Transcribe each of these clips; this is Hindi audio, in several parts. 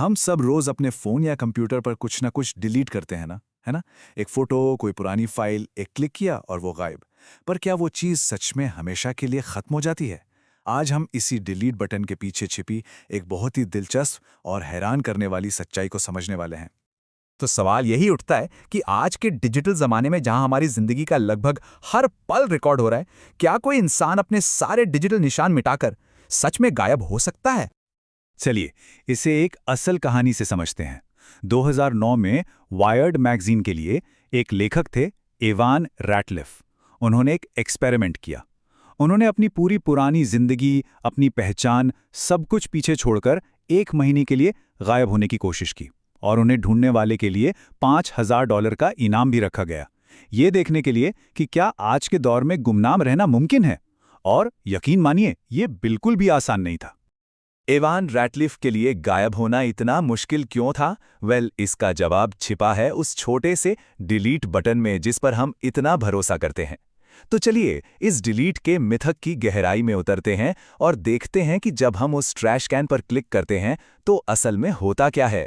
हम सब रोज अपने फोन या कंप्यूटर पर कुछ ना कुछ डिलीट करते हैं ना, है ना? एक फोटो, कोई पुरानी फाइल, एक क्लिक किया और वो गायब। पर क्या वो चीज सच में हमेशा के लिए खत्म हो जाती है? आज हम इसी डिलीट बटन के पीछे छिपी एक बहुत ही दिलचस्प और हैरान करने वाली सच्चाई को समझने वाले हैं। तो सवाल यही उठता है कि आज के डिजिटल जमाने में जहां हमारी जिंदगी का लगभग हर पल रिकॉर्ड हो रहा है, क्या कोई इंसान अपने सारे डिजिटल निशान मिटाकर सच में गायब हो सकता है? चलिए, इसे एक असल कहानी से समझते हैं। 2009 में वायर्ड मैगजीन के लिए एक लेखक थे, इवान रैटलिफ। उन्होंने एक एक्सपेरिमेंट किया। उन्होंने अपनी पूरी पुरानी जिंदगी, अपनी पहचान, सब कुछ पीछे छोड़कर 1 महीने के लिए गायब होने की कोशिश की और उन्हें ढूंढने वाले के लिए $5000 का इनाम भी रखा गया, ये देखने के लिए कि क्या आज के दौर में गुमनाम रहना मुमकिन है। और यकीन मानिए, ये बिल्कुल भी आसान नहीं था। इवान रैटलिफ के लिए गायब होना इतना मुश्किल क्यों था? इसका जवाब छिपा है उस छोटे से डिलीट बटन में जिस पर हम इतना भरोसा करते हैं। तो चलिए इस डिलीट के मिथक की गहराई में उतरते हैं और देखते हैं कि जब हम उस ट्रैश कैन पर क्लिक करते हैं तो असल में होता क्या है।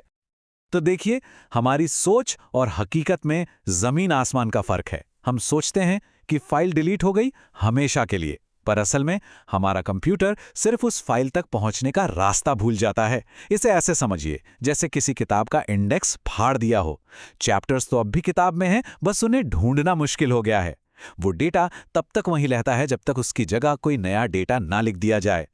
तो देखिए, हमारी सोच और हकीकत में जमीन आसमान का फर्क है। हम सोचते हैं कि फाइल डिलीट हो गई हमेशा के लिए, पर असल में हमारा कंप्यूटर सिर्फ उस फाइल तक पहुंचने का रास्ता भूल जाता है। इसे ऐसे समझिए जैसे किसी किताब का इंडेक्स फाड़ दिया हो। चैप्टर्स तो अब भी किताब में हैं, बस उन्हें ढूंढना मुश्किल हो गया है। वो डेटा तब तक वहीं रहता है जब तक उसकी जगह कोई नया डेटा ना लिख दिया जाए।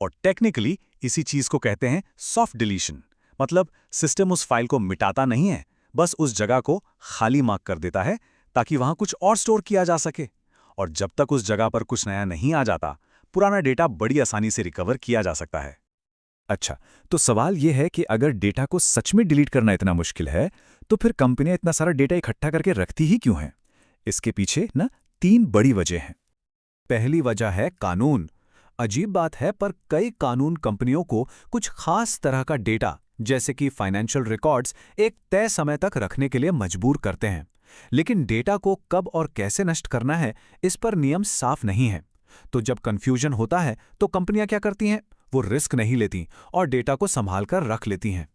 और टेक्निकली इसी चीज को कहते हैं सॉफ्ट डिलीशन। मतलब सिस्टम उस फाइल को मिटाता नहीं है, बस उस जगह को खाली मार्क कर देता है ताकि वहां कुछ और स्टोर किया जा सके। और जब तक उस जगह पर कुछ नया नहीं आ जाता, पुराना डेटा बड़ी आसानी से रिकवर किया जा सकता है। अच्छा, तो सवाल यह है कि अगर डेटा को सच में डिलीट करना इतना मुश्किल है, तो फिर कंपनियां इतना सारा डेटा इकट्ठा करके रखती ही क्यों हैं? इसके पीछे ना 3 बड़ी वजह हैं। पहली वजह है कानून। अजीब बात है, पर कई कानून कंपनियों को कुछ खास तरह का डेटा, जैसे कि फाइनेंशियल रिकॉर्ड्स, एक तय समय तक रखने के लिए मजबूर करते हैं। लेकिन डेटा को कब और कैसे नष्ट करना है, इस पर नियम साफ नहीं है। तो जब कंफ्यूजन होता है तो कंपनियां क्या करती हैं? वो रिस्क नहीं लेती और डेटा को संभाल कर रख लेती हैं।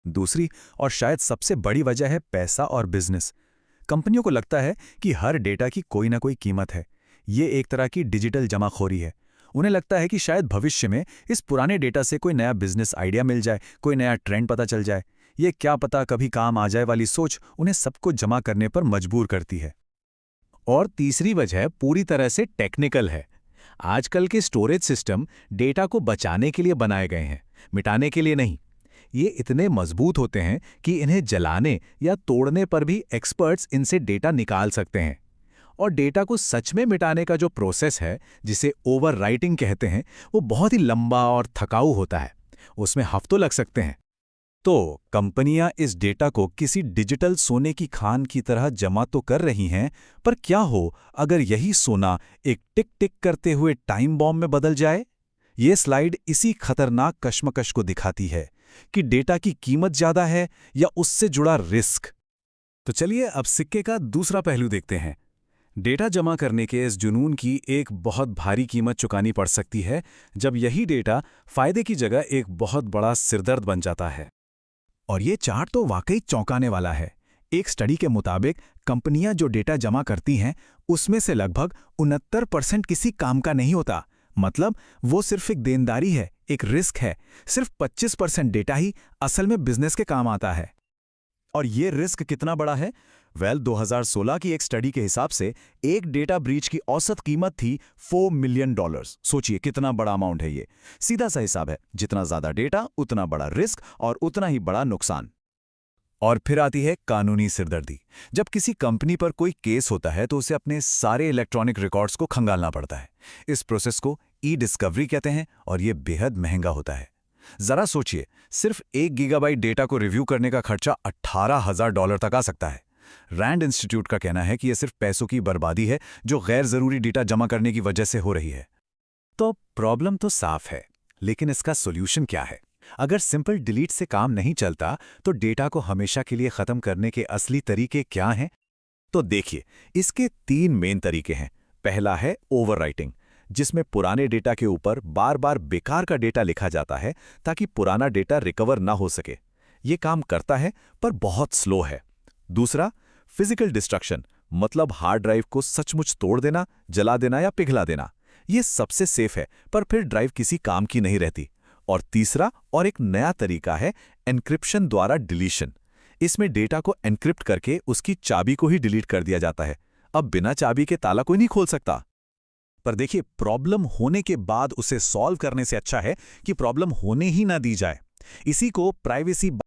दूसरी और शायद सबसे बड़ी वजह है पैसा और बिजनेस। कंपनियों को लगता है कि हर डेटा की कोई ना कोई कीमत है। ये एक तरह की डिजिटल जमाखोरी है। उन्हें लगता है कि शायद भविष्य में इस पुराने डेटा से कोई नया बिजनेस आइडिया मिल जाए, कोई नया ट्रेंड पता चल जाए। ये क्या पता कभी काम आ जाए वाली सोच उन्हें सबको जमा करने पर मजबूर करती है। और तीसरी वजह पूरी तरह से टेक्निकल है। आजकल के स्टोरेज सिस्टम डेटा को बचाने के लिए बनाए गए हैं, मिटाने के लिए नहीं। ये इतने मजबूत होते हैं कि इन्हें जलाने या तोड़ने पर भी एक्सपर्ट्स इनसे डेटा निकाल सकते हैं। और डेटा को सच में मिटाने का जो प्रोसेस है, जिसे ओवरराइटिंग कहते हैं, वो बहुत ही लंबा और थकाऊ होता है। उसमें हफ्तों लग सकते हैं। तो कंपनियां इस डेटा को किसी डिजिटल सोने की खान की तरह जमा तो कर रही हैं, पर क्या हो अगर यही सोना एक टिक टिक करते हुए टाइम बॉम्ब में बदल जाए? ये स्लाइड इसी खतरनाक कश्मकश को दिखाती है कि डेटा की कीमत ज्यादा है या उससे जुड़ा रिस्क। तो चलिए अब सिक्के का दूसरा पहलू देखते हैं। डेटा जमा करने के इस जुनून की एक बहुत भारी कीमत चुकानी पड़ सकती है जब यही डेटा फायदे की जगह एक बहुत बड़ा सिरदर्द बन जाता है। और ये चार्ट तो वाकई चौंकाने वाला है। एक स्टडी के मुताबिक कंपनियां जो डेटा जमा करती हैं, उसमें से लगभग 69% किसी काम का नहीं होता। मतलब वो सिर्फ एक देनदारी है, एक रिस्क है। सिर्फ 25% डेटा ही असल में बिजनेस के काम आता है। और ये रिस्क कितना बड़ा है? 2016 की एक स्टडी के हिसाब से एक डेटा ब्रीच की औसत कीमत थी $4 मिलियन। सोचिए कितना बड़ा अमाउंट है ये। सीधा सा हिसाब है, जितना ज्यादा डेटा उतना बड़ा रिस्क और उतना ही बड़ा नुकसान। और फिर आती है कानूनी सिरदर्दी। जब किसी कंपनी पर कोई केस होता है तो उसे अपने सारे इलेक्ट्रॉनिक रिकॉर्ड्स को खंगालना पड़ता है। इस प्रोसेस को ई डिस्कवरी कहते हैं और ये बेहद महंगा होता है। जरा सोचिए, सिर्फ 1 गीगाबाइट डेटा को रिव्यू करने का खर्चा $18,000 तक आ सकता है। रैंड इंस्टीट्यूट का कहना है कि यह सिर्फ पैसों की बर्बादी है जो गैर जरूरी डेटा जमा करने की वजह से हो रही है। तो प्रॉब्लम तो साफ है, लेकिन इसका सॉल्यूशन क्या है? अगर सिंपल डिलीट से काम नहीं चलता, तो डेटा को हमेशा के लिए खत्म करने के असली तरीके क्या हैं? तो देखिए, इसके 3 मेन तरीके हैं। पहला है ओवरराइटिंग। जिसमें पुराने डेटा के ऊपर बार बार बेकार का डेटा लिखा जाता है ताकि पुराना डेटा रिकवर ना हो सके। ये काम करता है पर बहुत स्लो है। दूसरा, फिजिकल डिस्ट्रक्शन, मतलब हार्ड ड्राइव को सचमुच तोड़ देना, जला देना या पिघला देना। ये सबसे सेफ है, पर फिर ड्राइव किसी काम की नहीं रहती। और तीसरा और एक नया तरीका है एन्क्रिप्शन द्वारा डिलीशन। इसमें डेटा को एन्क्रिप्ट करके उसकी चाबी को ही डिलीट कर दिया जाता है। अब बिना चाबी के ताला कोई नहीं खोल सकता। पर देखिए, प्रॉब्लम होने के बाद उसे सॉल्व करने से अच्छा है कि प्रॉब्लम होने ही ना दी जाए। इसी को प्राइवेसी